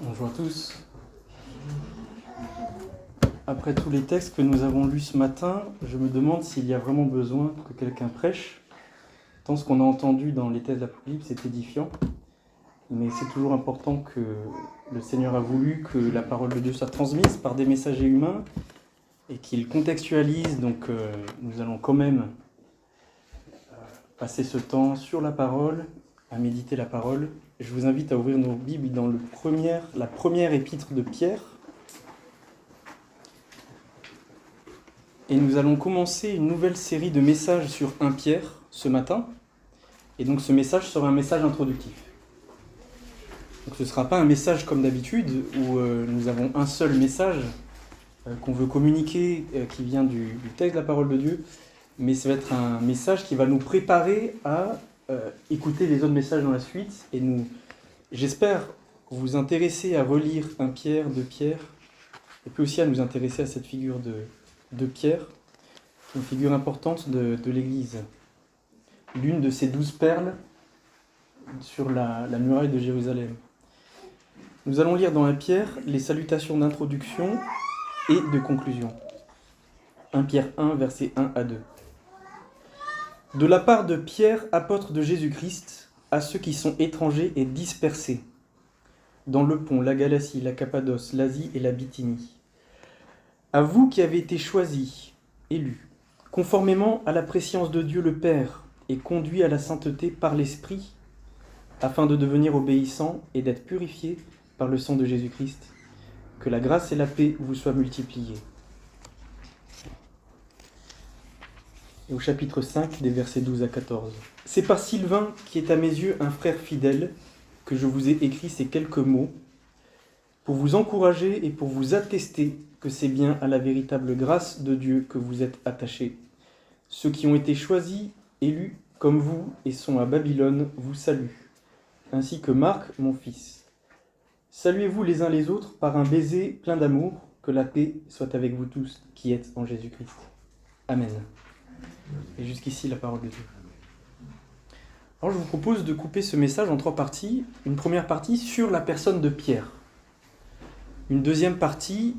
Bonjour à tous. Après tous les textes que nous avons lus ce matin, je me demande s'il y a vraiment besoin que quelqu'un prêche, tant ce qu'on a entendu dans les textes de l'Apocalypse est édifiant, mais c'est toujours important que le Seigneur a voulu que la parole de Dieu soit transmise par des messagers humains et qu'il contextualise, donc nous allons quand même passer ce temps sur la parole, à méditer la parole. Je vous invite à ouvrir nos Bibles dans la première épître de Pierre. Et nous allons commencer une nouvelle série de messages sur 1 Pierre ce matin. Et donc ce message sera un message introductif. Donc ce ne sera pas un message comme d'habitude où nous avons un seul message qu'on veut communiquer qui vient du texte de la parole de Dieu. Mais ça va être un message qui va nous préparer à écouter les autres messages dans la suite. Et j'espère vous intéresser à relire 1 Pierre, 2 Pierre, et puis aussi à nous intéresser à cette figure de Pierre, qui est une figure importante de l'Église. L'une de ces 12 perles sur la muraille de Jérusalem. Nous allons lire dans 1 Pierre les salutations d'introduction et de conclusion. 1 Pierre 1, versets 1 à 2. De la part de Pierre, apôtre de Jésus-Christ, à ceux qui sont étrangers et dispersés, dans le Pont, la Galatie, la Cappadoce, l'Asie et la Bithynie. À vous qui avez été choisis, élus, conformément à la prescience de Dieu le Père, et conduits à la sainteté par l'Esprit, afin de devenir obéissants et d'être purifiés par le sang de Jésus-Christ, que la grâce et la paix vous soient multipliées. Et au chapitre 5, des versets 12 à 14. C'est par Sylvain, qui est à mes yeux un frère fidèle, que je vous ai écrit ces quelques mots, pour vous encourager et pour vous attester que c'est bien à la véritable grâce de Dieu que vous êtes attachés. Ceux qui ont été choisis, élus, comme vous, et sont à Babylone, vous saluent, ainsi que Marc, mon fils. Saluez-vous les uns les autres par un baiser plein d'amour, que la paix soit avec vous tous qui êtes en Jésus-Christ. Amen. Et jusqu'ici, la parole de Dieu. Alors, je vous propose de couper ce message en 3 parties. Une première partie sur la personne de Pierre. Une deuxième partie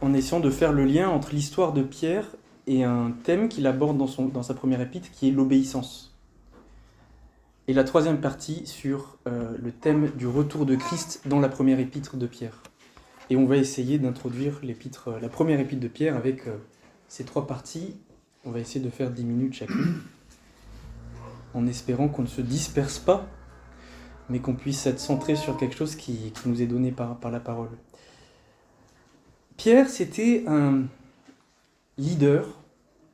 en essayant de faire le lien entre l'histoire de Pierre et un thème qu'il aborde dans sa première épître, qui est l'obéissance. Et la troisième partie sur le thème du retour de Christ dans la première épître de Pierre. Et on va essayer d'introduire la première épître de Pierre avec ces 3 parties. On va essayer de faire 10 minutes chacune, en espérant qu'on ne se disperse pas, mais qu'on puisse être centré sur quelque chose qui nous est donné par la parole. Pierre, c'était un leader,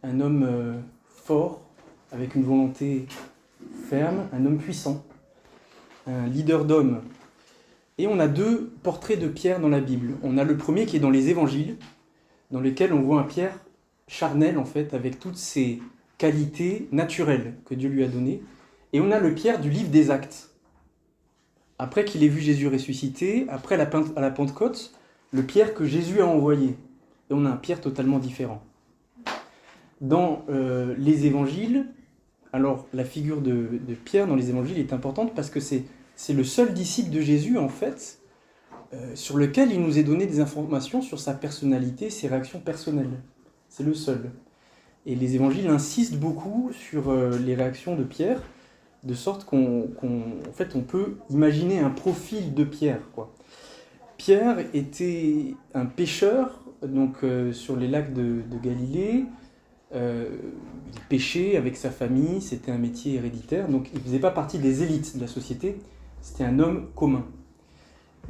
un homme fort, avec une volonté ferme, un homme puissant, un leader d'hommes. Et on a 2 portraits de Pierre dans la Bible. On a le premier qui est dans les évangiles, dans lesquels on voit un Pierre charnel, en fait, avec toutes ses qualités naturelles que Dieu lui a données. Et on a le Pierre du livre des Actes. Après qu'il ait vu Jésus ressuscité, après à la Pentecôte, le Pierre que Jésus a envoyé. Et on a un Pierre totalement différent. Dans les évangiles, alors la figure de Pierre dans les évangiles est importante parce que c'est le seul disciple de Jésus, en fait, sur lequel il nous est donné des informations sur sa personnalité, ses réactions personnelles. C'est le seul. Et les évangiles insistent beaucoup sur les réactions de Pierre, de sorte qu'on peut imaginer un profil de Pierre, quoi. Pierre était un pêcheur donc, sur les lacs de Galilée. Il pêchait avec sa famille, c'était un métier héréditaire, donc il ne faisait pas partie des élites de la société, c'était un homme commun.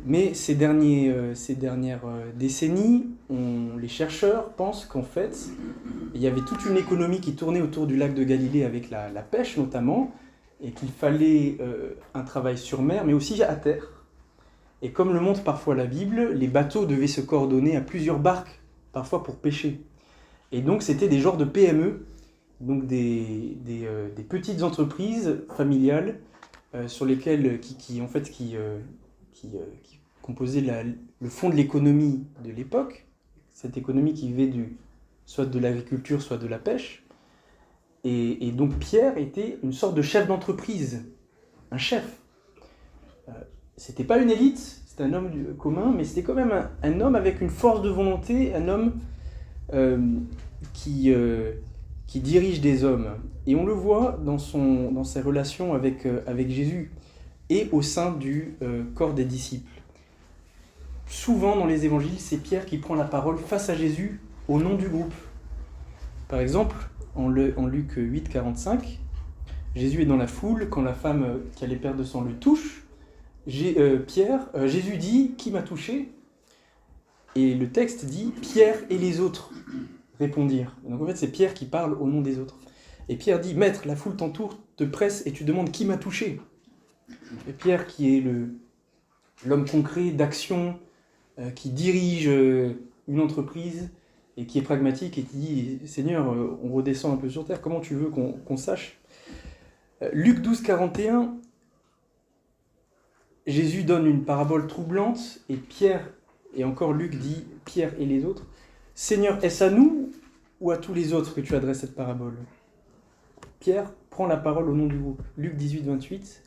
Mais ces dernières décennies, les chercheurs pensent qu'en fait, il y avait toute une économie qui tournait autour du lac de Galilée avec la pêche notamment, et qu'il fallait un travail sur mer, mais aussi à terre. Et comme le montre parfois la Bible, les bateaux devaient se coordonner à plusieurs barques, parfois pour pêcher. Et donc c'était des genres de PME, donc des petites entreprises familiales sur lesquelles qui composait le fond de l'économie de l'époque, cette économie qui vivait soit de l'agriculture, soit de la pêche. Et donc Pierre était une sorte de chef d'entreprise, un chef. C'était pas une élite, c'était un homme commun, mais c'était quand même un homme avec une force de volonté, un homme qui dirige des hommes. Et on le voit dans ses relations avec Jésus et au sein du corps des disciples. Souvent dans les évangiles, c'est Pierre qui prend la parole face à Jésus au nom du groupe. Par exemple, en Luc 8, 45, Jésus est dans la foule quand la femme qui allait perdre sang le touche. Jésus dit « Qui m'a touché ?» Et le texte dit « Pierre et les autres répondirent ». Donc en fait, c'est Pierre qui parle au nom des autres. Et Pierre dit « Maître, la foule t'entoure, te presse et tu demandes qui m'a touché ?» Et Pierre, qui est l'homme concret d'action, qui dirige une entreprise et qui est pragmatique et qui dit « Seigneur, on redescend un peu sur terre, comment tu veux qu'on sache ?» Luc 12, 41, Jésus donne une parabole troublante et Pierre, et encore Luc dit « Pierre et les autres »« Seigneur, est-ce à nous ou à tous les autres que tu adresses cette parabole ?» Pierre prend la parole au nom du groupe. Luc 18, 28,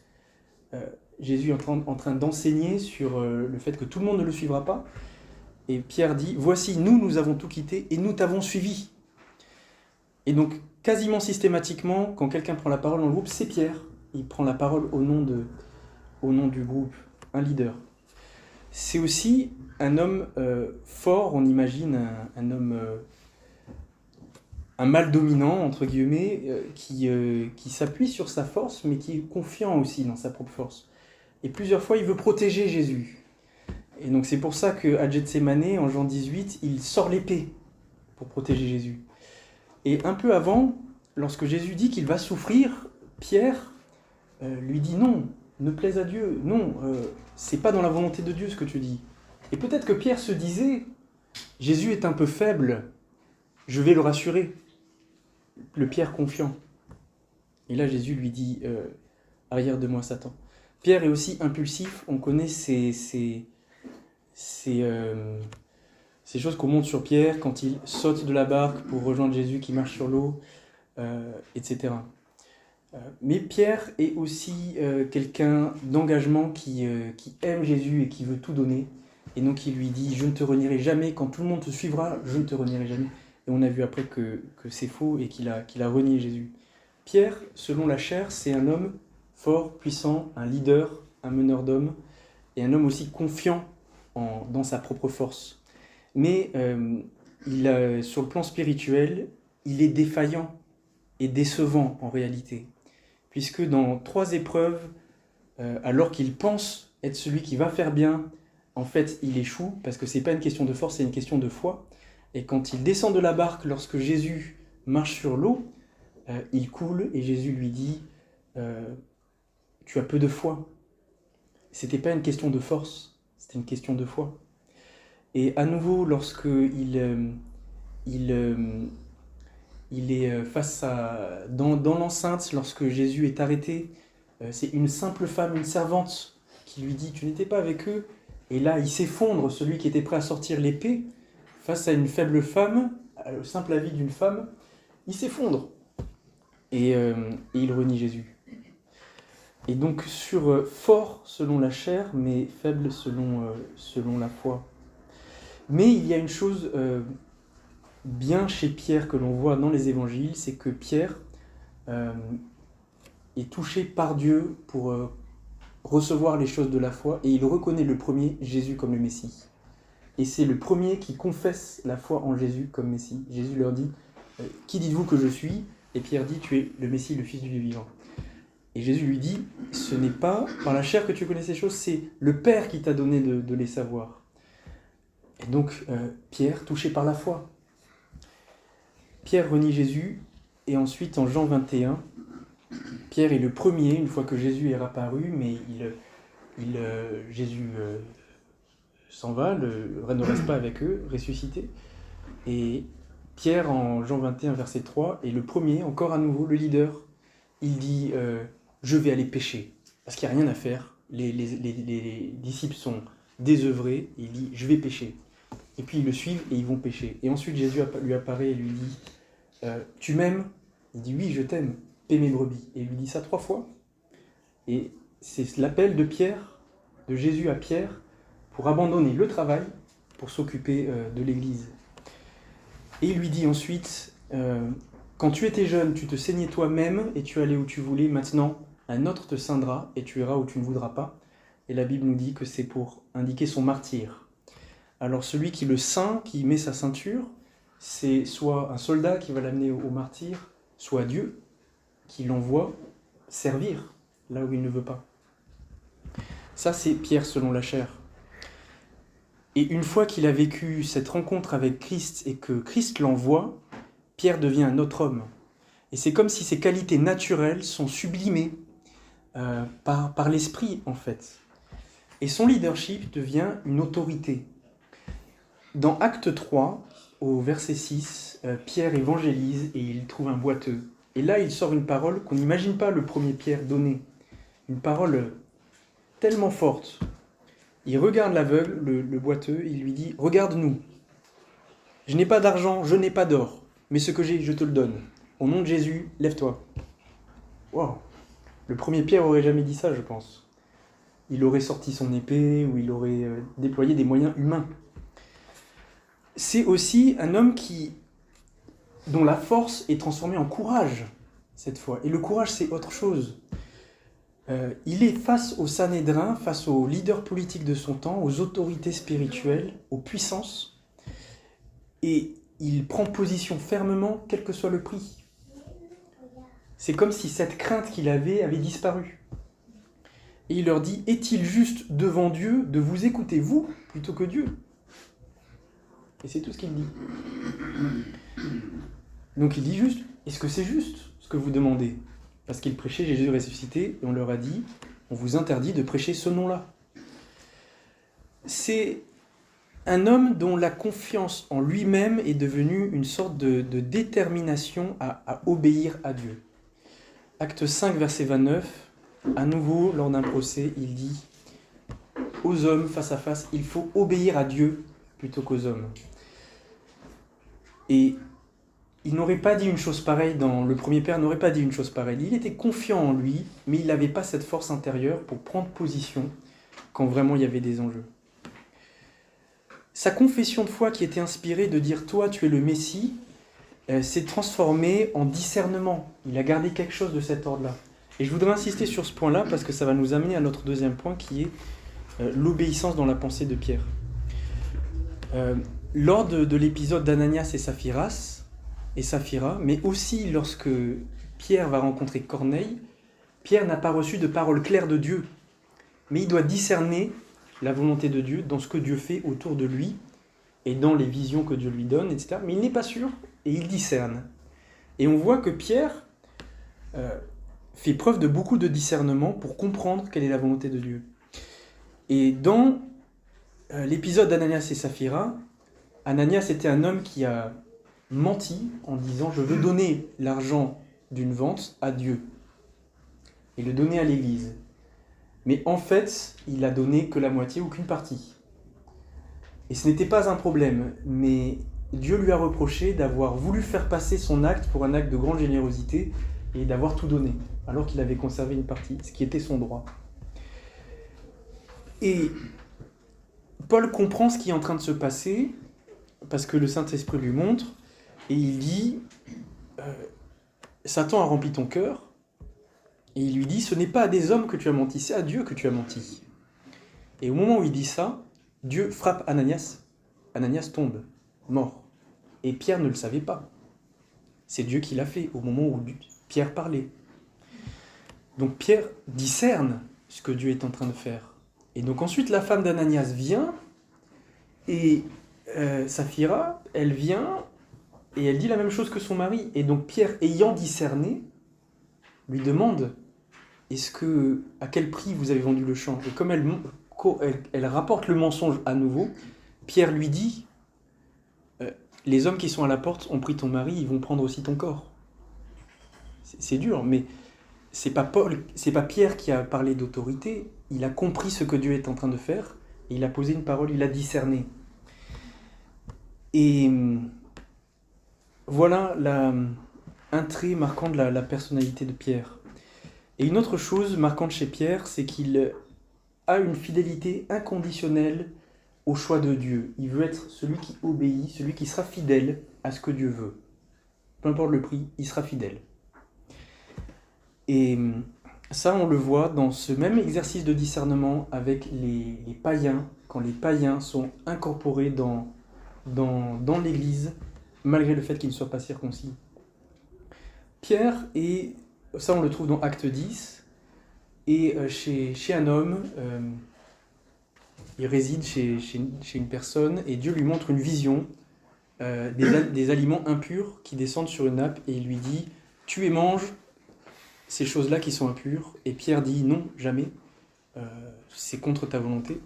Jésus est en train d'enseigner sur le fait que tout le monde ne le suivra pas. Et Pierre dit « Voici, nous avons tout quitté et nous t'avons suivi. » Et donc, quasiment systématiquement, quand quelqu'un prend la parole dans le groupe, c'est Pierre. Il prend la parole au nom du groupe, un leader. C'est aussi un homme fort, on imagine un homme, un mâle dominant, entre guillemets, qui s'appuie sur sa force, mais qui est confiant aussi dans sa propre force. Et plusieurs fois, il veut protéger Jésus. Et donc c'est pour ça qu'à Gethsémanée, en Jean 18, il sort l'épée pour protéger Jésus. Et un peu avant, lorsque Jésus dit qu'il va souffrir, Pierre lui dit non, ne plaise à Dieu, non, c'est pas dans la volonté de Dieu ce que tu dis. Et peut-être que Pierre se disait, Jésus est un peu faible, je vais le rassurer. Le Pierre confiant. Et là Jésus lui dit, arrière de moi Satan. Pierre est aussi impulsif, on connaît ces choses qu'on montre sur Pierre quand il saute de la barque pour rejoindre Jésus qui marche sur l'eau, etc. Mais Pierre est aussi quelqu'un d'engagement qui aime Jésus et qui veut tout donner. Et donc il lui dit « Je ne te renierai jamais, quand tout le monde te suivra, je ne te renierai jamais. » Et on a vu après que c'est faux et qu'il a renié Jésus. Pierre, selon la chair, c'est un homme fort, puissant, un leader, un meneur d'hommes, et un homme aussi confiant dans sa propre force. Mais sur le plan spirituel, il est défaillant et décevant en réalité. Puisque dans 3 épreuves, alors qu'il pense être celui qui va faire bien, en fait, il échoue, parce que ce n'est pas une question de force, c'est une question de foi. Et quand il descend de la barque, lorsque Jésus marche sur l'eau, il coule, et Jésus lui dit « Tu as peu de foi ». Ce n'était pas une question de force, c'était une question de foi. Et à nouveau, lorsqu'il est face à... Dans l'enceinte, lorsque Jésus est arrêté, c'est une simple femme, une servante, qui lui dit « Tu n'étais pas avec eux ?» Et là, il s'effondre, celui qui était prêt à sortir l'épée, face à une faible femme, au simple avis d'une femme, il s'effondre. Et il renie Jésus. Et donc, fort selon la chair, mais faible selon la foi. Mais il y a une chose bien chez Pierre que l'on voit dans les évangiles, c'est que Pierre est touché par Dieu pour recevoir les choses de la foi, et il reconnaît le premier, Jésus, comme le Messie. Et c'est le premier qui confesse la foi en Jésus comme Messie. Jésus leur dit « Qui dites-vous que je suis ?» Et Pierre dit « Tu es le Messie, le Fils du Dieu vivant. » Et Jésus lui dit « Ce n'est pas par la chair que tu connais ces choses, c'est le Père qui t'a donné de les savoir. » Et donc, Pierre, touché par la foi. Pierre renie Jésus, et ensuite, en Jean 21, Pierre est le premier, une fois que Jésus est apparu, mais Jésus s'en va, ne reste pas avec eux, ressuscité. Et Pierre, en Jean 21, verset 3, est le premier, encore à nouveau, le leader. Il dit je vais aller pêcher, parce qu'il n'y a rien à faire. Les disciples sont désœuvrés, il dit je vais pêcher. Et puis ils le suivent et ils vont pêcher. Et ensuite Jésus lui apparaît et lui dit tu m'aimes? Il dit oui, je t'aime, paie mes brebis. Et il lui dit ça 3 fois. Et c'est l'appel de Jésus à Pierre, pour abandonner le travail pour s'occuper de l'Église. Et il lui dit ensuite, quand tu étais jeune, tu te saignais toi-même et tu allais où tu voulais. Maintenant, un autre te ceindra et tu iras où tu ne voudras pas. Et la Bible nous dit que c'est pour indiquer son martyre. Alors celui qui le ceint, qui met sa ceinture, c'est soit un soldat qui va l'amener au martyre, soit Dieu qui l'envoie servir là où il ne veut pas. Ça, c'est Pierre selon la chair. Et une fois qu'il a vécu cette rencontre avec Christ et que Christ l'envoie, Pierre devient un autre homme. Et c'est comme si ses qualités naturelles sont sublimées par l'esprit, en fait. Et son leadership devient une autorité. Dans Acte 3, au verset 6, Pierre évangélise et il trouve un boiteux. Et là, il sort une parole qu'on n'imagine pas le premier Pierre donner. Une parole tellement forte. Il regarde l'aveugle, le boiteux, et il lui dit « Regarde-nous. Je n'ai pas d'argent, je n'ai pas d'or, mais ce que j'ai, je te le donne. Au nom de Jésus, lève-toi. » Wow. Le premier Pierre aurait jamais dit ça, je pense. Il aurait sorti son épée ou il aurait déployé des moyens humains. C'est aussi un homme dont la force est transformée en courage, cette fois. Et le courage, c'est autre chose. Il est face au Sanhédrin, face aux leaders politiques de son temps, aux autorités spirituelles, aux puissances, et il prend position fermement, quel que soit le prix. C'est comme si cette crainte qu'il avait disparu. Et il leur dit, est-il juste devant Dieu de vous écouter, vous, plutôt que Dieu ? Et c'est tout ce qu'il dit. Donc il dit juste, est-ce que c'est juste ce que vous demandez ? Parce qu'il prêchait Jésus ressuscité, et on leur a dit, on vous interdit de prêcher ce nom-là. C'est un homme dont la confiance en lui-même est devenue une sorte de détermination à obéir à Dieu. Acte 5, verset 29, à nouveau, lors d'un procès, il dit, aux hommes, face à face, il faut obéir à Dieu plutôt qu'aux hommes. Et il n'aurait pas dit une chose pareille le premier Père n'aurait pas dit une chose pareille. Il était confiant en lui, mais il n'avait pas cette force intérieure pour prendre position quand vraiment il y avait des enjeux. Sa confession de foi qui était inspirée de dire « Toi, tu es le Messie », s'est transformée en discernement. Il a gardé quelque chose de cet ordre-là. Et je voudrais insister sur ce point-là parce que ça va nous amener à notre deuxième point qui est l'obéissance dans la pensée de Pierre. Lors de l'épisode d'Ananias et Saphira, mais aussi lorsque Pierre va rencontrer Corneille, Pierre n'a pas reçu de parole claire de Dieu, mais il doit discerner la volonté de Dieu dans ce que Dieu fait autour de lui et dans les visions que Dieu lui donne, etc. Mais il n'est pas sûr et il discerne. Et on voit que Pierre fait preuve de beaucoup de discernement pour comprendre quelle est la volonté de Dieu. Et dans l'épisode d'Ananias et Saphira, Ananias était un homme qui a menti en disant « Je veux donner l'argent d'une vente à Dieu et le donner à l'Église ». Mais en fait, il a donné que la moitié ou qu'une partie. Et ce n'était pas un problème, mais Dieu lui a reproché d'avoir voulu faire passer son acte pour un acte de grande générosité et d'avoir tout donné, alors qu'il avait conservé une partie, ce qui était son droit. Et Paul comprend ce qui est en train de se passer, parce que le Saint-Esprit lui montre, et il dit, Satan a rempli ton cœur, et il lui dit, ce n'est pas à des hommes que tu as menti, c'est à Dieu que tu as menti. Et au moment où il dit ça, Dieu frappe Ananias. Ananias tombe, mort. Et Pierre ne le savait pas. C'est Dieu qui l'a fait au moment où Pierre parlait. Donc Pierre discerne ce que Dieu est en train de faire. Et donc ensuite, la femme d'Ananias vient, et Saphira, elle vient, et elle dit la même chose que son mari. Et donc Pierre, ayant discerné, lui demande, à quel prix vous avez vendu le champ ? Et comme elle rapporte le mensonge à nouveau, Pierre lui dit, les hommes qui sont à la porte ont pris ton mari, ils vont prendre aussi ton corps. C'est dur, mais c'est pas Pierre qui a parlé d'autorité, il a compris ce que Dieu est en train de faire, et il a posé une parole, il a discerné. Et voilà un trait marquant de la personnalité de Pierre. Et une autre chose marquante chez Pierre, c'est qu'il a une fidélité inconditionnelle au choix de Dieu. Il veut être celui qui obéit, celui qui sera fidèle à ce que Dieu veut. Peu importe le prix, il sera fidèle. Et ça, on le voit dans ce même exercice de discernement avec les païens, quand les païens sont incorporés dans l'Église, malgré le fait qu'ils ne soient pas circoncis. Pierre, et ça on le trouve dans Acte 10, et chez un homme, il réside chez une personne, et Dieu lui montre une vision des aliments impurs qui descendent sur une nappe, et il lui dit « Tu et mange ces choses-là qui sont impures ». Et Pierre dit « Non, jamais, c'est contre ta volonté ».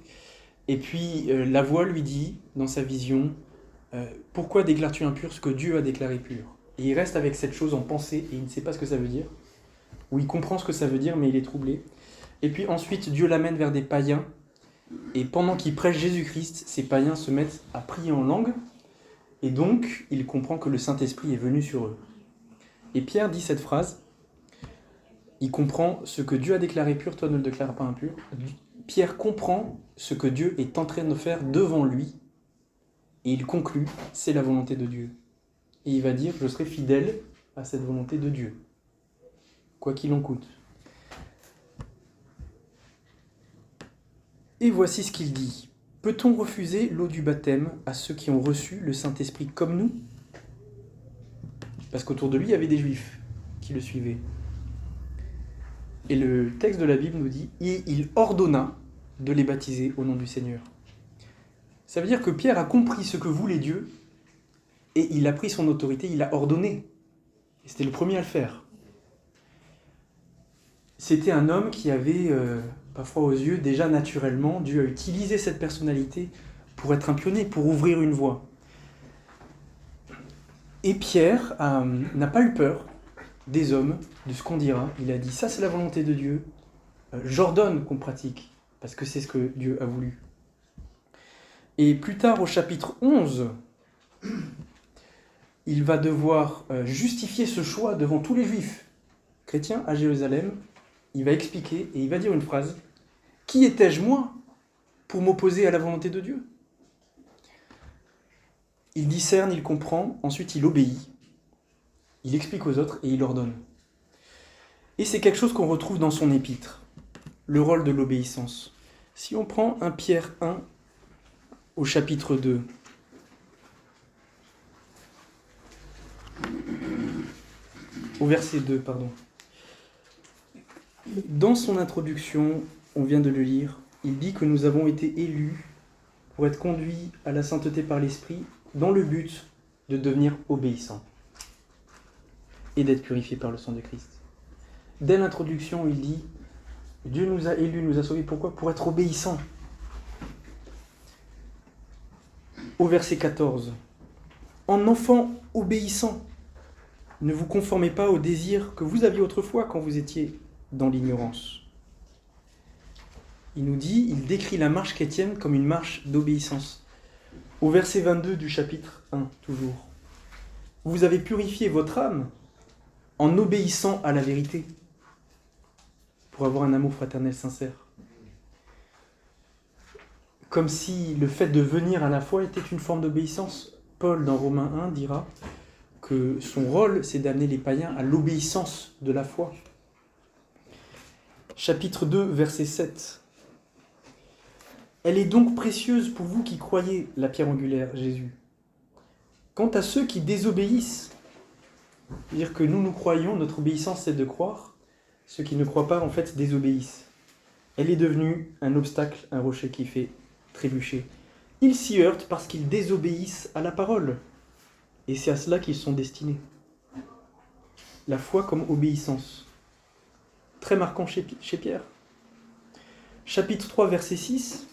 Et puis la voix lui dit, dans sa vision, « Pourquoi déclares-tu impur ce que Dieu a déclaré pur ?» Et il reste avec cette chose en pensée, et il ne sait pas ce que ça veut dire, ou il comprend ce que ça veut dire, mais il est troublé. Et puis ensuite, Dieu l'amène vers des païens, et pendant qu'il prêche Jésus-Christ, ces païens se mettent à prier en langue, et donc il comprend que le Saint-Esprit est venu sur eux. Et Pierre dit cette phrase, il comprend ce que Dieu a déclaré pur, toi ne le déclares pas impur. Pierre comprend ce que Dieu est en train de faire devant lui, et il conclut, c'est la volonté de Dieu. Et il va dire, je serai fidèle à cette volonté de Dieu, quoi qu'il en coûte. Et voici ce qu'il dit. Peut-on refuser l'eau du baptême à ceux qui ont reçu le Saint-Esprit comme nous ? Parce qu'autour de lui, il y avait des Juifs qui le suivaient. Et le texte de la Bible nous dit, et il ordonna de les baptiser au nom du Seigneur. Ça veut dire que Pierre a compris ce que voulait Dieu, et il a pris son autorité, il a ordonné. Et c'était le premier à le faire. C'était un homme qui avait, parfois aux yeux, déjà naturellement, Dieu a utilisé cette personnalité pour être un pionnier, pour ouvrir une voie. Et Pierre n'a pas eu peur des hommes, de ce qu'on dira. Il a dit, ça c'est la volonté de Dieu, j'ordonne qu'on pratique, parce que c'est ce que Dieu a voulu. Et plus tard, au chapitre 11, il va devoir justifier ce choix devant tous les Juifs chrétiens à Jérusalem. Il va expliquer et il va dire une phrase. « Qui étais-je, moi, pour m'opposer à la volonté de Dieu ?» Il discerne, il comprend, ensuite il obéit. Il explique aux autres et il ordonne. Et c'est quelque chose qu'on retrouve dans son épître, le rôle de l'obéissance. Si on prend 1 Pierre 1 au chapitre 2, au verset 2, pardon. Dans son introduction, on vient de le lire, il dit que nous avons été élus pour être conduits à la sainteté par l'Esprit dans le but de devenir obéissants et d'être purifiés par le sang de Christ. Dès l'introduction, il dit « Dieu nous a élus, nous a sauvés. Pourquoi ? Pour être obéissants. » Au verset 14, « En enfant obéissant, ne vous conformez pas aux désirs que vous aviez autrefois quand vous étiez dans l'ignorance. » Il nous dit, il décrit la marche chrétienne comme une marche d'obéissance. Au verset 22 du chapitre 1, toujours. « Vous avez purifié votre âme en obéissant à la vérité, pour avoir un amour fraternel sincère. » Comme si le fait de venir à la foi était une forme d'obéissance. Paul, dans Romains 1, dira que son rôle, c'est d'amener les païens à l'obéissance de la foi. Chapitre 2, verset 7. « Elle est donc précieuse pour vous qui croyez, la pierre angulaire, Jésus. Quant à ceux qui désobéissent, dire que nous croyons, notre obéissance c'est de croire, ceux qui ne croient pas en fait désobéissent. Elle est devenue un obstacle, un rocher qui fait trébucher. Ils s'y heurtent parce qu'ils désobéissent à la parole. Et c'est à cela qu'ils sont destinés. La foi comme obéissance. Très marquant chez Pierre. Chapitre 3, verset 6.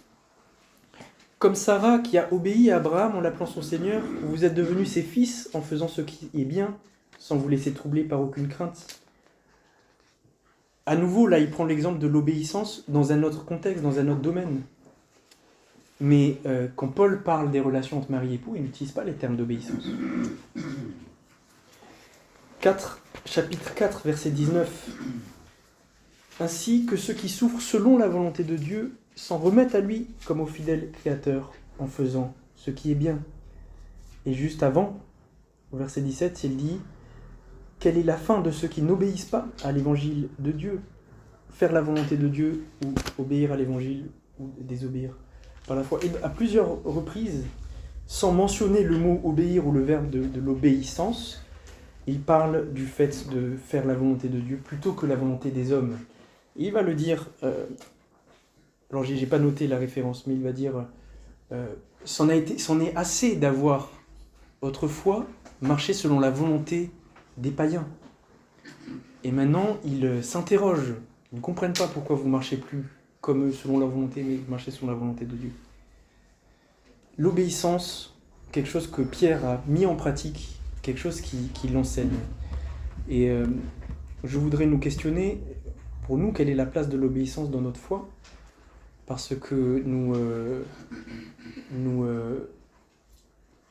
Comme Sarah qui a obéi à Abraham en l'appelant son Seigneur, vous êtes devenus ses fils en faisant ce qui est bien, sans vous laisser troubler par aucune crainte. À nouveau, là, il prend l'exemple de l'obéissance dans un autre contexte, dans un autre domaine. Mais quand Paul parle des relations entre mari et époux, il n'utilise pas les termes d'obéissance. Chapitre 4, verset 19. Ainsi que ceux qui souffrent selon la volonté de Dieu s'en remettent à lui comme au fidèle Créateur en faisant ce qui est bien. Et juste avant, au verset 17, il dit « Quelle est la fin de ceux qui n'obéissent pas à l'évangile de Dieu ?» Faire la volonté de Dieu ou obéir à l'évangile ou désobéir par la foi. Et à plusieurs reprises, sans mentionner le mot obéir ou le verbe de l'obéissance, il parle du fait de faire la volonté de Dieu plutôt que la volonté des hommes. Et il va le dire, alors j'ai pas noté la référence, mais il va dire c'en est assez d'avoir autrefois marché selon la volonté des païens. Et maintenant, ils s'interrogent. Ils ne comprennent pas pourquoi vous ne marchez plus comme eux, selon leur volonté, mais vous marchez selon la volonté de Dieu. L'obéissance, quelque chose que Pierre a mis en pratique, quelque chose qui l'enseigne. Et je voudrais nous questionner, pour nous, quelle est la place de l'obéissance dans notre foi ? Parce que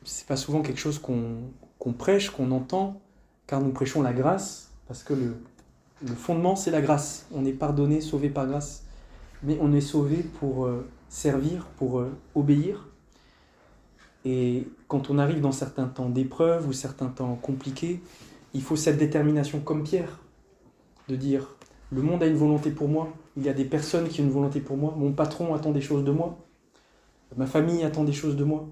c'est pas souvent quelque chose qu'on prêche, qu'on entend, car nous prêchons la grâce, parce que le fondement, c'est la grâce. On est pardonné, sauvé par grâce. Mais on est sauvé pour servir, pour obéir. Et quand on arrive dans certains temps d'épreuve ou certains temps compliqués, il faut cette détermination comme Pierre, de dire « Le monde a une volonté pour moi, il y a des personnes qui ont une volonté pour moi, mon patron attend des choses de moi, ma famille attend des choses de moi,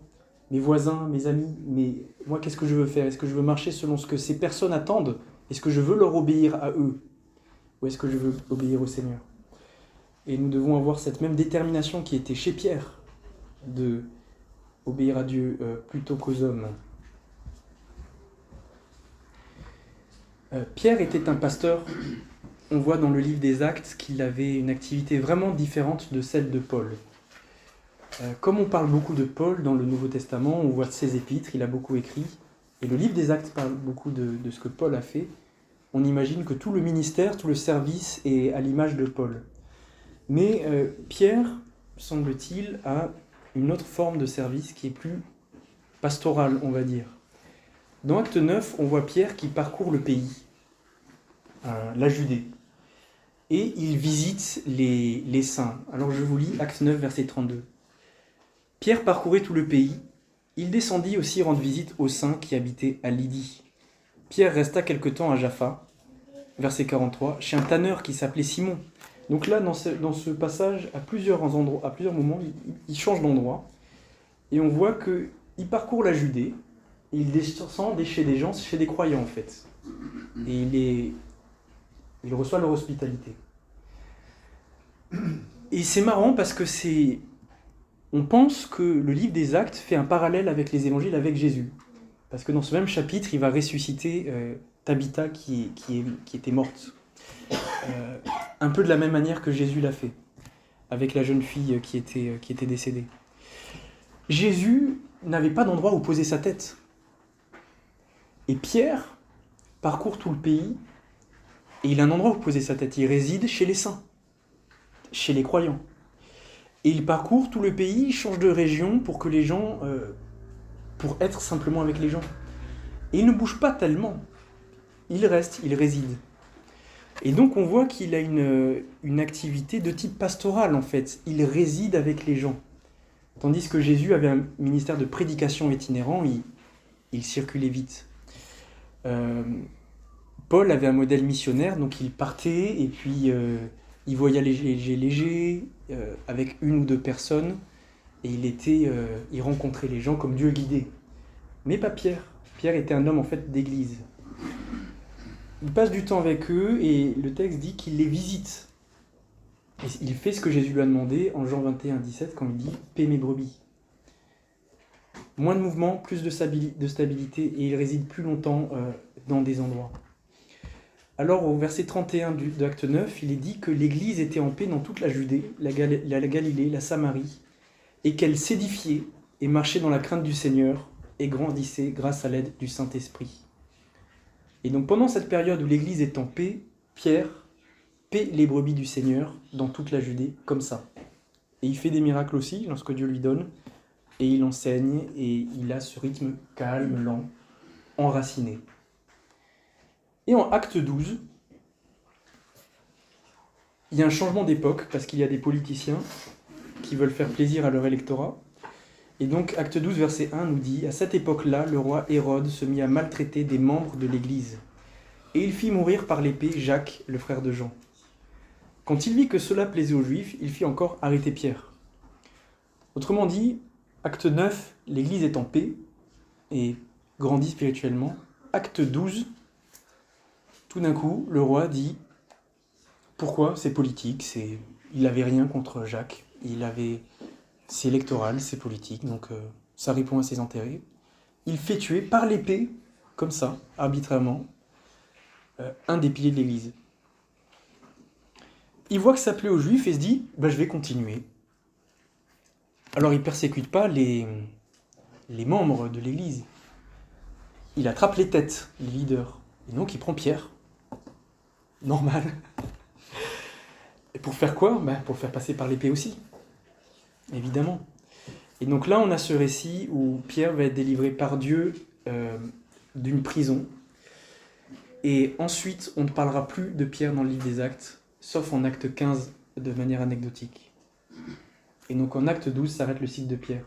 mes voisins, mes amis, mais moi qu'est-ce que je veux faire ? Est-ce que je veux marcher selon ce que ces personnes attendent ? Est-ce que je veux leur obéir à eux ? Ou est-ce que je veux obéir au Seigneur ? Et nous devons avoir cette même détermination qui était chez Pierre, de obéir à Dieu plutôt qu'aux hommes. Pierre était un pasteur. On voit dans le livre des Actes qu'il avait une activité vraiment différente de celle de Paul. Comme on parle beaucoup de Paul dans le Nouveau Testament, on voit ses épîtres, il a beaucoup écrit, et le livre des Actes parle beaucoup de ce que Paul a fait. On imagine que tout le ministère, tout le service est à l'image de Paul. Mais Pierre, semble-t-il, a une autre forme de service qui est plus pastorale, on va dire. Dans Acte 9, on voit Pierre qui parcourt le pays, la Judée, et il visite les saints. Alors je vous lis Acte 9, verset 32. « Pierre parcourait tout le pays. Il descendit aussi rendre visite aux saints qui habitaient à Lydie. Pierre resta quelque temps à Jaffa, verset 43, chez un tanneur qui s'appelait Simon. » Donc là, dans ce passage, à plusieurs moments, il change d'endroit. Et on voit qu'il parcourt la Judée, et il descend chez des gens, chez des croyants en fait. Et il reçoit leur hospitalité. Et c'est marrant parce que on pense que le livre des Actes fait un parallèle avec les évangiles, avec Jésus. Parce que dans ce même chapitre, il va ressusciter Tabitha qui était morte. Un peu de la même manière que Jésus l'a fait, avec la jeune fille qui était décédée. Jésus n'avait pas d'endroit où poser sa tête. Et Pierre parcourt tout le pays, et il a un endroit où poser sa tête. Il réside chez les saints, chez les croyants. Et il parcourt tout le pays, il change de région pour que les gens, pour être simplement avec les gens. Et il ne bouge pas tellement. Il reste, il réside. Et donc on voit qu'il a une activité de type pastoral en fait. Il réside avec les gens. Tandis que Jésus avait un ministère de prédication itinérant, il circulait vite. Paul avait un modèle missionnaire, donc il partait et puis il voyageait léger avec une ou deux personnes et il rencontrait les gens comme Dieu guidait. Mais pas Pierre. Pierre était un homme en fait d'église. Il passe du temps avec eux et le texte dit qu'il les visite. Et il fait ce que Jésus lui a demandé en Jean 21, 17 quand il dit « Paix mes brebis ». Moins de mouvement, plus de stabilité et il réside plus longtemps dans des endroits. Alors au verset 31 de Acte 9, il est dit que l'Église était en paix dans toute la Judée, la Galilée, la Samarie, et qu'elle s'édifiait et marchait dans la crainte du Seigneur et grandissait grâce à l'aide du Saint-Esprit. Et donc pendant cette période où l'Église est en paix, Pierre paie les brebis du Seigneur dans toute la Judée, comme ça. Et il fait des miracles aussi lorsque Dieu lui donne, et il enseigne, et il a ce rythme calme, lent, enraciné. Et en Acte 12, il y a un changement d'époque, parce qu'il y a des politiciens qui veulent faire plaisir à leur électorat, Et donc, acte 12, verset 1 nous dit « À cette époque-là, le roi Hérode se mit à maltraiter des membres de l'Église. Et il fit mourir par l'épée Jacques, le frère de Jean. Quand il vit que cela plaisait aux Juifs, il fit encore arrêter Pierre. » Autrement dit, acte 9, l'Église est en paix et grandit spirituellement. Acte 12, tout d'un coup, le roi dit « Pourquoi ? C'est politique, il n'avait rien contre Jacques, c'est électoral, c'est politique, donc ça répond à ses intérêts. Il fait tuer par l'épée, comme ça, arbitrairement, un des piliers de l'Église. Il voit que ça plaît aux Juifs et se dit « Je vais continuer ». Alors il ne persécute pas les membres de l'Église. Il attrape les têtes, les leaders. Et donc il prend Pierre. Normal. Et pour faire quoi ? Pour le faire passer par l'épée aussi. Évidemment. Et donc là, on a ce récit où Pierre va être délivré par Dieu d'une prison. Et ensuite, on ne parlera plus de Pierre dans le livre des Actes, sauf en acte 15 de manière anecdotique. Et donc en acte 12 s'arrête le cycle de Pierre.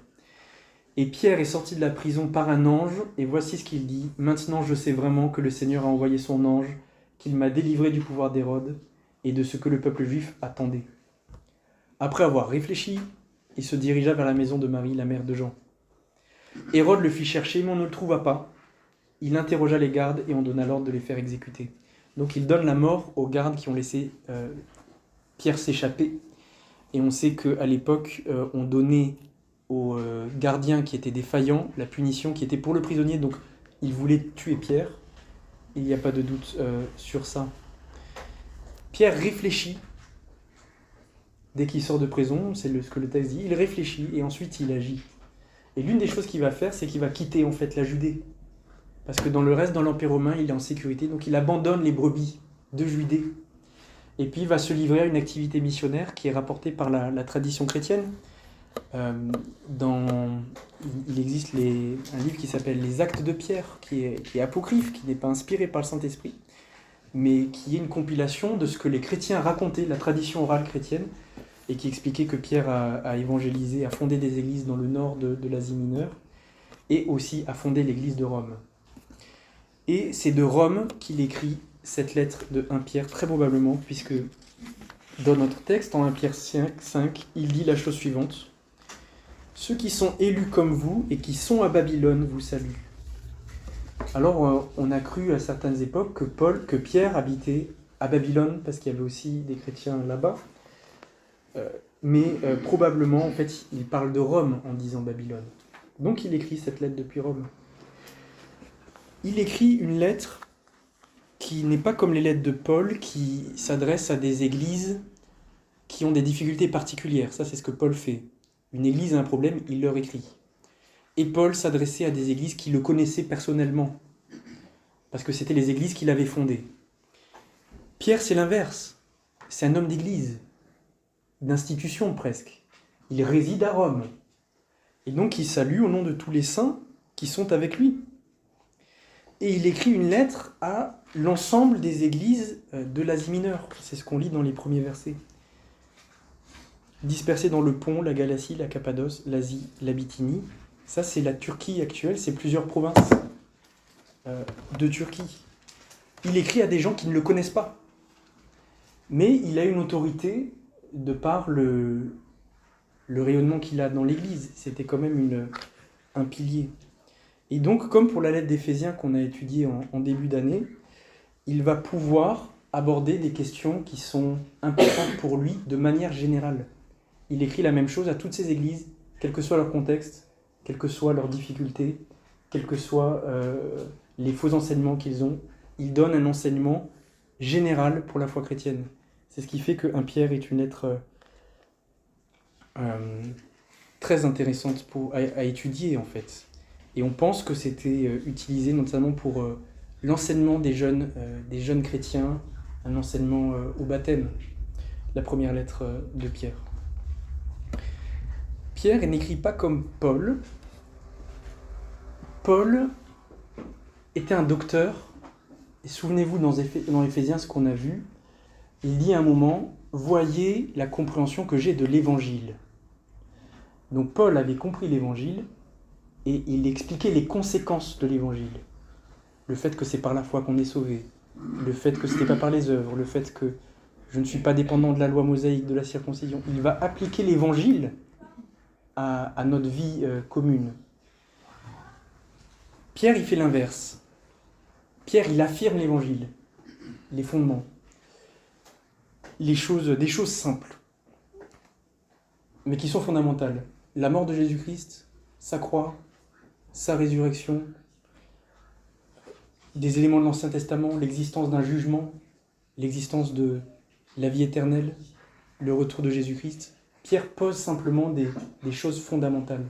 Et Pierre est sorti de la prison par un ange, et voici ce qu'il dit. « Maintenant je sais vraiment que le Seigneur a envoyé son ange, qu'il m'a délivré du pouvoir d'Hérode et de ce que le peuple juif attendait. » Après avoir réfléchi, il se dirigea vers la maison de Marie, la mère de Jean. Hérode le fit chercher, mais on ne le trouva pas. Il interrogea les gardes et on donna l'ordre de les faire exécuter. Donc il donne la mort aux gardes qui ont laissé Pierre s'échapper. Et on sait qu'à l'époque, on donnait aux gardiens qui étaient défaillants la punition qui était pour le prisonnier. Donc il voulait tuer Pierre. Il n'y a pas de doute sur ça. Pierre réfléchit. Dès qu'il sort de prison, c'est ce que le texte dit, il réfléchit et ensuite il agit. Et l'une des choses qu'il va faire, c'est qu'il va quitter en fait la Judée. Parce que dans l'Empire romain, il est en sécurité, donc il abandonne les brebis de Judée. Et puis il va se livrer à une activité missionnaire qui est rapportée par la tradition chrétienne. Il existe un livre qui s'appelle Les Actes de Pierre, qui est apocryphe, qui n'est pas inspiré par le Saint-Esprit, mais qui est une compilation de ce que les chrétiens racontaient, la tradition orale chrétienne, et qui expliquait que Pierre a évangélisé, a fondé des églises dans le nord de l'Asie mineure, et aussi a fondé l'église de Rome. Et c'est de Rome qu'il écrit cette lettre de 1 Pierre, très probablement, puisque dans notre texte, en 1 Pierre 5, il dit la chose suivante. « Ceux qui sont élus comme vous et qui sont à Babylone vous saluent. » Alors, on a cru à certaines époques que Pierre habitait à Babylone, parce qu'il y avait aussi des chrétiens là-bas. Mais probablement, en fait, il parle de Rome en disant Babylone. Donc, il écrit cette lettre depuis Rome. Il écrit une lettre qui n'est pas comme les lettres de Paul, qui s'adressent à des églises qui ont des difficultés particulières. Ça, c'est ce que Paul fait. Une église a un problème, il leur écrit. Et Paul s'adressait à des églises qui le connaissaient personnellement, parce que c'était les églises qu'il avait fondées. Pierre, c'est l'inverse. C'est un homme d'église, d'institution presque. Il réside à Rome. Et donc, il salue au nom de tous les saints qui sont avec lui. Et il écrit une lettre à l'ensemble des églises de l'Asie mineure. C'est ce qu'on lit dans les premiers versets. Dispersés dans le Pont, la Galatie, la Cappadoce, l'Asie, la Bithynie. Ça, c'est la Turquie actuelle, c'est plusieurs provinces de Turquie. Il écrit à des gens qui ne le connaissent pas. Mais il a une autorité de par le rayonnement qu'il a dans l'Église. C'était quand même un pilier. Et donc, comme pour la lettre d'Éphésiens qu'on a étudiée en début d'année, il va pouvoir aborder des questions qui sont importantes pour lui de manière générale. Il écrit la même chose à toutes ces églises, quel que soit leur contexte, quelles que soient leurs difficultés, quels que soient les faux enseignements qu'ils ont. Il donne un enseignement général pour la foi chrétienne. C'est ce qui fait que 1 Pierre est une lettre très intéressante à étudier, en fait. Et on pense que c'était utilisé notamment pour l'enseignement des jeunes chrétiens, un enseignement au baptême, la première lettre de Pierre. Pierre n'écrit pas comme Paul. Paul était un docteur, et souvenez-vous dans Éphésiens ce qu'on a vu, il dit à un moment « Voyez la compréhension que j'ai de l'Évangile ». Donc Paul avait compris l'évangile et il expliquait les conséquences de l'évangile. Le fait que c'est par la foi qu'on est sauvé, le fait que ce n'est pas par les œuvres, le fait que je ne suis pas dépendant de la loi mosaïque, de la circoncision. Il va appliquer l'évangile à notre vie commune. Pierre, il fait l'inverse. Pierre, il affirme l'évangile, les fondements, des choses simples, mais qui sont fondamentales. La mort de Jésus-Christ, sa croix, sa résurrection, des éléments de l'Ancien Testament, l'existence d'un jugement, l'existence de la vie éternelle, le retour de Jésus-Christ. Pierre pose simplement des choses fondamentales.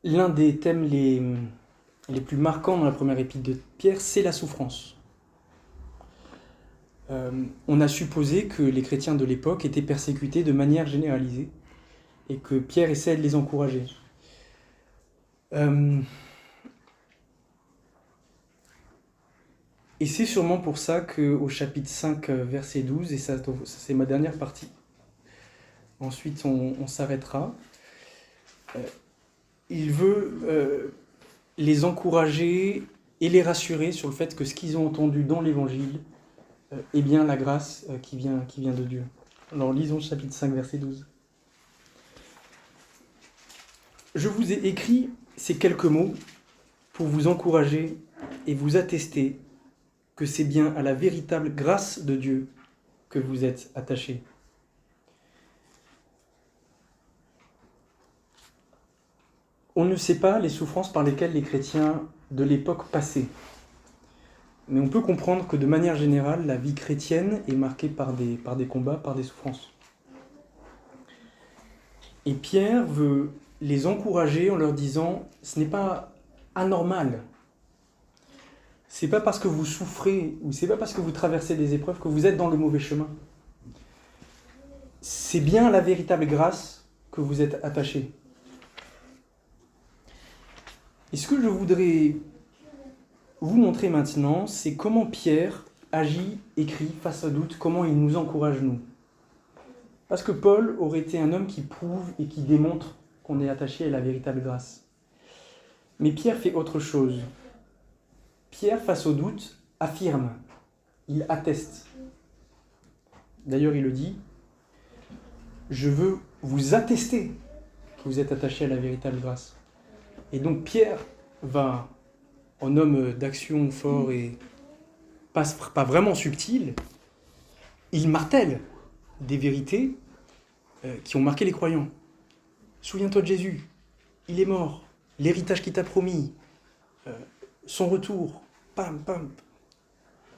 L'un des thèmes les plus marquants dans la première épître de Pierre, c'est la souffrance. On a supposé que les chrétiens de l'époque étaient persécutés de manière généralisée et que Pierre essaie de les encourager. Et c'est sûrement pour ça qu'au chapitre 5, verset 12, et ça c'est ma dernière partie, ensuite on s'arrêtera, il veut les encourager et les rassurer sur le fait que ce qu'ils ont entendu dans l'Évangile est bien la grâce qui vient de Dieu. Alors lisons le chapitre 5, verset 12. Je vous ai écrit ces quelques mots pour vous encourager et vous attester que c'est bien à la véritable grâce de Dieu que vous êtes attachés. On ne sait pas les souffrances par lesquelles les chrétiens de l'époque passaient. Mais on peut comprendre que de manière générale, la vie chrétienne est marquée par des combats, par des souffrances. Et Pierre veut les encourager en leur disant « ce n'est pas anormal. C'est pas parce que vous souffrez ou c'est pas parce que vous traversez des épreuves que vous êtes dans le mauvais chemin. C'est bien la véritable grâce que vous êtes attachés. » Et ce que je voudrais vous montrer maintenant, c'est comment Pierre agit, écrit face au doute, comment il nous encourage nous. Parce que Paul aurait été un homme qui prouve et qui démontre qu'on est attaché à la véritable grâce. Mais Pierre fait autre chose. Pierre, face au doute, affirme, il atteste. D'ailleurs, il le dit, « Je veux vous attester que vous êtes attaché à la véritable grâce. » Et donc Pierre va, en homme d'action fort et pas vraiment subtil, il martèle des vérités qui ont marqué les croyants. Souviens-toi de Jésus, il est mort, l'héritage qu'il t'a promis, son retour, pam, pam.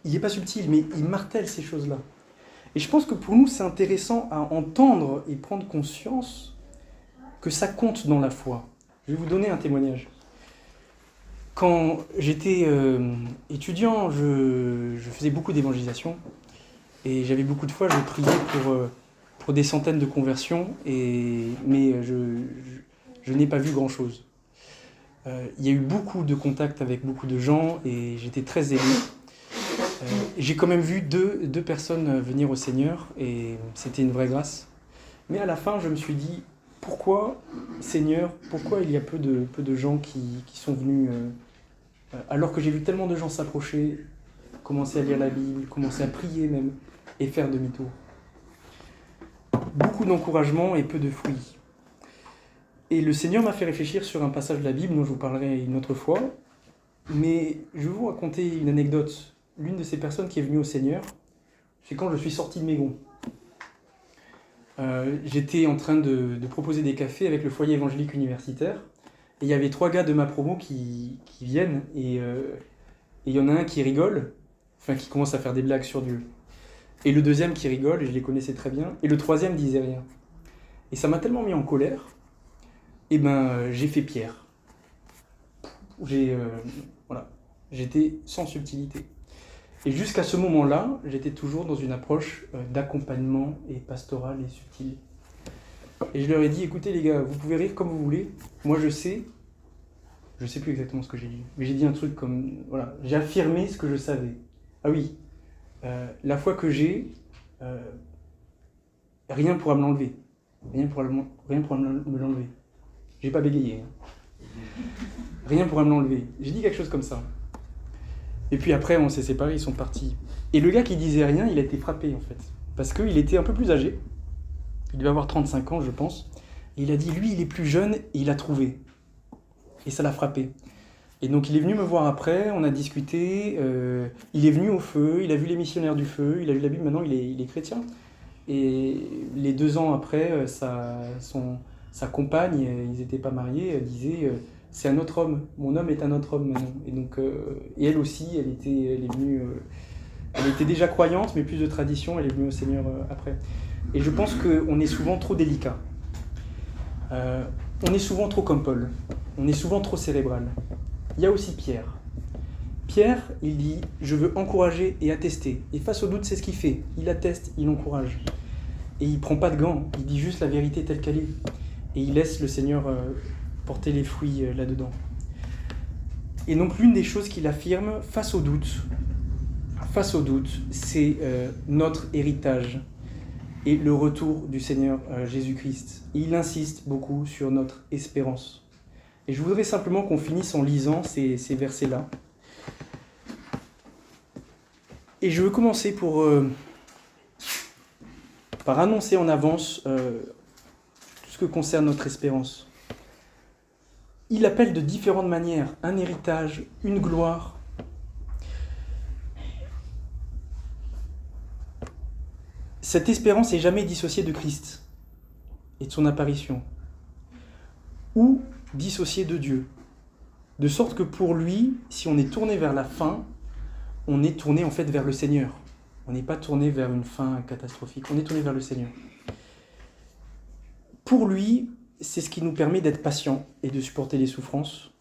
Il n'est pas subtil, mais il martèle ces choses-là. Et je pense que pour nous, c'est intéressant à entendre et prendre conscience que ça compte dans la foi. Je vais vous donner un témoignage. Quand j'étais étudiant, je faisais beaucoup d'évangélisation et j'avais beaucoup de fois, je priais pour des centaines de conversions, mais je n'ai pas vu grand-chose. Il y a eu beaucoup de contacts avec beaucoup de gens et j'étais très ému. J'ai quand même vu deux personnes venir au Seigneur et c'était une vraie grâce. Mais à la fin, je me suis dit, pourquoi, Seigneur, pourquoi il y a peu de gens qui sont venus, alors que j'ai vu tellement de gens s'approcher, commencer à lire la Bible, commencer à prier même, et faire demi-tour. Beaucoup d'encouragement et peu de fruits. Et le Seigneur m'a fait réfléchir sur un passage de la Bible dont je vous parlerai une autre fois, mais je vais vous raconter une anecdote. L'une de ces personnes qui est venue au Seigneur, c'est quand je suis sorti de mes gonds. J'étais en train de proposer des cafés avec le foyer évangélique universitaire, et il y avait 3 gars de ma promo qui viennent, et il y en a un qui rigole, enfin qui commence à faire des blagues sur Dieu. Et le deuxième qui rigole, et je les connaissais très bien, et le troisième disait rien. Et ça m'a tellement mis en colère, et j'ai fait Pierre. Voilà, j'étais sans subtilité. Et jusqu'à ce moment-là, j'étais toujours dans une approche d'accompagnement et pastorale et subtile. Et je leur ai dit, écoutez les gars, vous pouvez rire comme vous voulez, moi je sais plus exactement ce que j'ai dit, mais j'ai dit un truc comme, voilà, j'ai affirmé ce que je savais. Ah oui, la foi que j'ai, rien ne pourra me l'enlever. Rien ne pourra me l'enlever. J'ai pas bégayé. Rien ne pourra me l'enlever. J'ai dit quelque chose comme ça. Et puis après, on s'est séparés, ils sont partis. Et le gars qui disait rien, il a été frappé en fait. Parce qu'il était un peu plus âgé. Il devait avoir 35 ans, je pense. Et il a dit, lui, il est plus jeune et il a trouvé. Et ça l'a frappé. Et donc il est venu me voir après, on a discuté. Il est venu au feu, il a vu les missionnaires du feu, il a lu la Bible, maintenant il est chrétien. Et les 2 ans après, sa compagne, ils n'étaient pas mariés, disait c'est un autre homme, mon homme est un autre homme maintenant. Et donc, et elle aussi, elle est venue, elle était déjà croyante, mais plus de tradition, elle est venue au Seigneur après. Et je pense qu'on est souvent trop délicat. On est souvent trop comme Paul, on est souvent trop cérébral. Il y a aussi Pierre. Pierre, il dit « Je veux encourager et attester ». Et face au doute, c'est ce qu'il fait. Il atteste, il encourage. Et il ne prend pas de gants, il dit juste la vérité telle qu'elle est. Et il laisse le Seigneur porter les fruits là-dedans. Et donc l'une des choses qu'il affirme face au doute, c'est notre héritage et le retour du Seigneur Jésus-Christ. Et il insiste beaucoup sur notre espérance. Et je voudrais simplement qu'on finisse en lisant ces versets-là. Et je veux commencer par annoncer en avance tout ce que concerne notre espérance. Il appelle de différentes manières un héritage, une gloire. Cette espérance n'est jamais dissociée de Christ et de son apparition, ou dissociée de Dieu. De sorte que pour lui, si on est tourné vers la fin, on est tourné en fait vers le Seigneur. On n'est pas tourné vers une fin catastrophique, on est tourné vers le Seigneur. Pour lui, c'est ce qui nous permet d'être patients et de supporter les souffrances.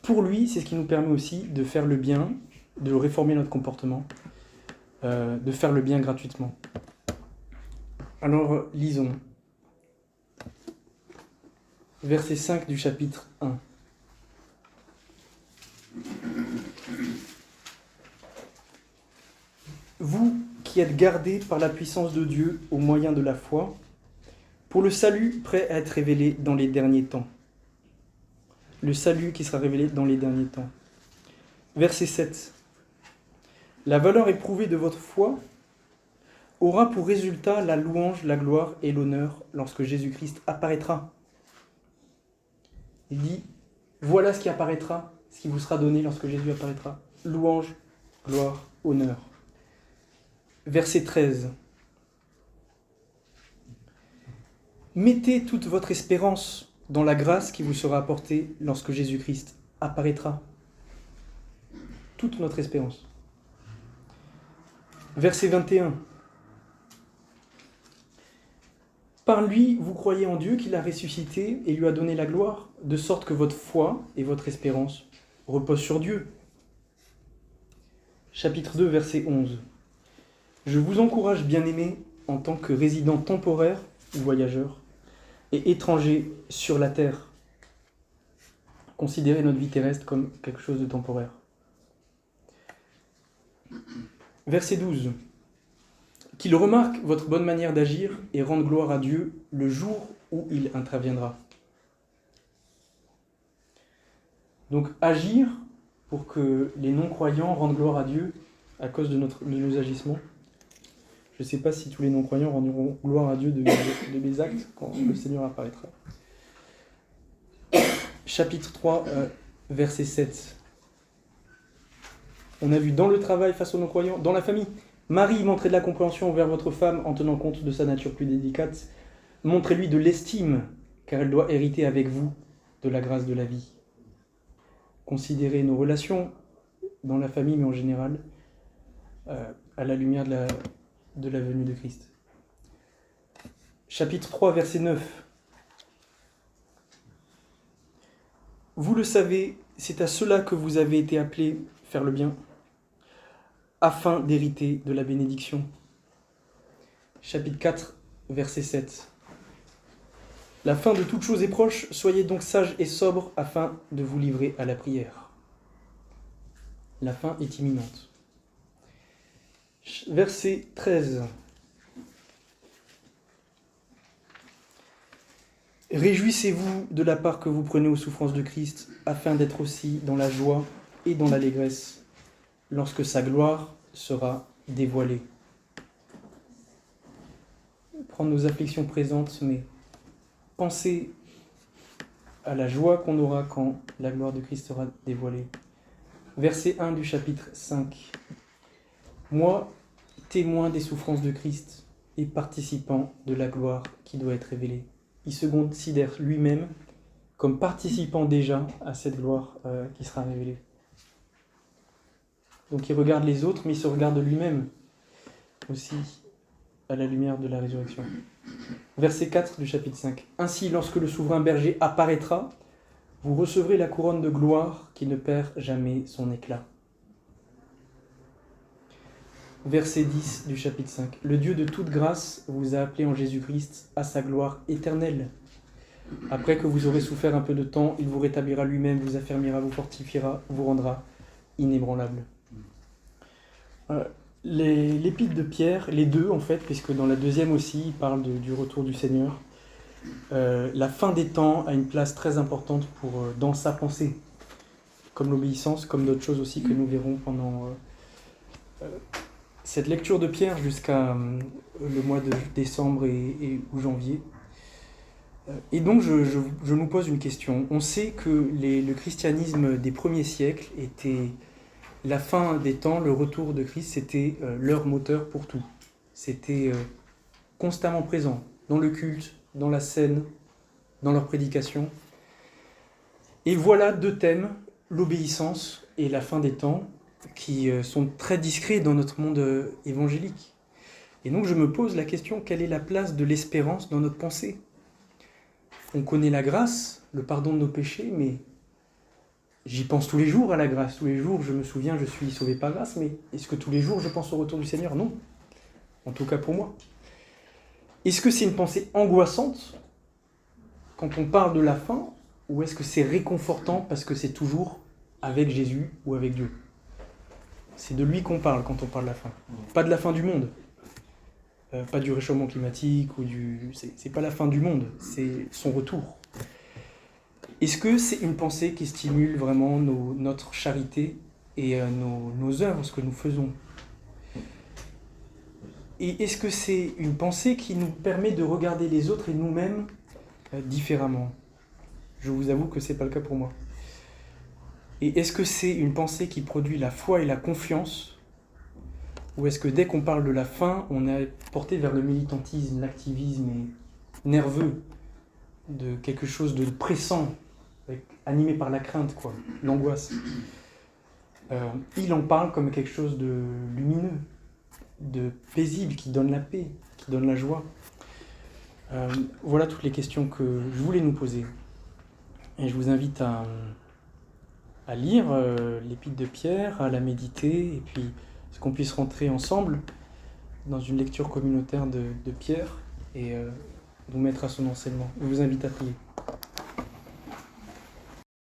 Pour lui, c'est ce qui nous permet aussi de faire le bien, de réformer notre comportement, de faire le bien gratuitement. Alors, lisons. Verset 5 du chapitre 1. Vous qui êtes gardés par la puissance de Dieu au moyen de la foi, pour le salut prêt à être révélé dans les derniers temps. Le salut qui sera révélé dans les derniers temps. Verset 7. La valeur éprouvée de votre foi aura pour résultat la louange, la gloire et l'honneur lorsque Jésus-Christ apparaîtra. Il dit, voilà ce qui apparaîtra, ce qui vous sera donné lorsque Jésus apparaîtra. Louange, gloire, honneur. Verset 13. Mettez toute votre espérance dans la grâce qui vous sera apportée lorsque Jésus-Christ apparaîtra. Toute notre espérance. Verset 21. Par lui, vous croyez en Dieu qui l'a ressuscité et lui a donné la gloire, de sorte que votre foi et votre espérance reposent sur Dieu. Chapitre 2, verset 11. Je vous encourage, bien-aimés, en tant que résidents temporaires ou voyageurs, et étrangers sur la terre. Considérez notre vie terrestre comme quelque chose de temporaire. Verset 12. Qu'il remarque votre bonne manière d'agir et rende gloire à Dieu le jour où il interviendra. Donc agir pour que les non-croyants rendent gloire à Dieu à cause de nos agissements. Je ne sais pas si tous les non-croyants rendront gloire à Dieu de mes actes quand le Seigneur apparaîtra. Chapitre 3, verset 7. On a vu dans le travail face aux non-croyants, dans la famille. Marie, montrez de la compréhension envers votre femme en tenant compte de sa nature plus délicate. Montrez-lui de l'estime, car elle doit hériter avec vous de la grâce de la vie. Considérez nos relations dans la famille, mais en général, à la lumière de la venue de Christ. Chapitre 3, verset 9. Vous le savez, c'est à cela que vous avez été appelés, faire le bien, afin d'hériter de la bénédiction. Chapitre 4, verset 7. La fin de toute chose est proche, soyez donc sages et sobres afin de vous livrer à la prière. La fin est imminente. verset 13. Réjouissez-vous de la part que vous prenez aux souffrances de Christ, afin d'être aussi dans la joie et dans l'allégresse, lorsque sa gloire sera dévoilée. Prendre nos afflictions présentes, mais pensez à la joie qu'on aura quand la gloire de Christ sera dévoilée. Verset 1 du chapitre 5. Moi, témoin des souffrances de Christ et participant de la gloire qui doit être révélée. Il se considère lui-même comme participant déjà à cette gloire qui sera révélée. Donc il regarde les autres, mais il se regarde lui-même aussi à la lumière de la résurrection. Verset 4 du chapitre 5. Ainsi, lorsque le souverain berger apparaîtra, vous recevrez la couronne de gloire qui ne perd jamais son éclat. Verset 10 du chapitre 5. Le Dieu de toute grâce vous a appelé en Jésus-Christ à sa gloire éternelle. Après que vous aurez souffert un peu de temps, il vous rétablira lui-même, vous affermira, vous fortifiera, vous rendra inébranlable. L'épître de Pierre, les deux en fait, puisque dans la deuxième aussi, il parle du retour du Seigneur. La fin des temps a une place très importante dans sa pensée, comme l'obéissance, comme d'autres choses aussi que nous verrons pendant cette lecture de Pierre jusqu'à le mois de décembre ou janvier. Et donc je nous pose une question. On sait que le christianisme des premiers siècles était la fin des temps, le retour de Christ, c'était leur moteur pour tout. C'était constamment présent dans le culte, dans la scène, dans leur prédication. Et voilà deux thèmes, l'obéissance et la fin des temps, qui sont très discrets dans notre monde évangélique. Et donc je me pose la question, quelle est la place de l'espérance dans notre pensée ? On connaît la grâce, le pardon de nos péchés, mais j'y pense tous les jours à la grâce. Tous les jours, je me souviens, je suis sauvé par grâce, mais est-ce que tous les jours, je pense au retour du Seigneur ? Non. En tout cas pour moi. Est-ce que c'est une pensée angoissante quand on parle de la fin, ou est-ce que c'est réconfortant parce que c'est toujours avec Jésus ou avec Dieu ? C'est de lui qu'on parle quand on parle de la fin. Pas de la fin du monde. Pas du réchauffement climatique, c'est pas la fin du monde, c'est son retour. Est-ce que c'est une pensée qui stimule vraiment notre charité et nos œuvres, ce que nous faisons ? Et est-ce que c'est une pensée qui nous permet de regarder les autres et nous-mêmes différemment ? Je vous avoue que c'est pas le cas pour moi. Et est-ce que c'est une pensée qui produit la foi et la confiance ? Ou est-ce que dès qu'on parle de la fin, on est porté vers le militantisme, l'activisme nerveux, de quelque chose de pressant, animé par la crainte, l'angoisse. Il en parle comme quelque chose de lumineux, de paisible, qui donne la paix, qui donne la joie. Voilà toutes les questions que je voulais nous poser. Et je vous invite à lire l'épître de Pierre, à la méditer, et puis qu'on puisse rentrer ensemble dans une lecture communautaire de Pierre et nous mettre à son enseignement. Je vous invite à prier.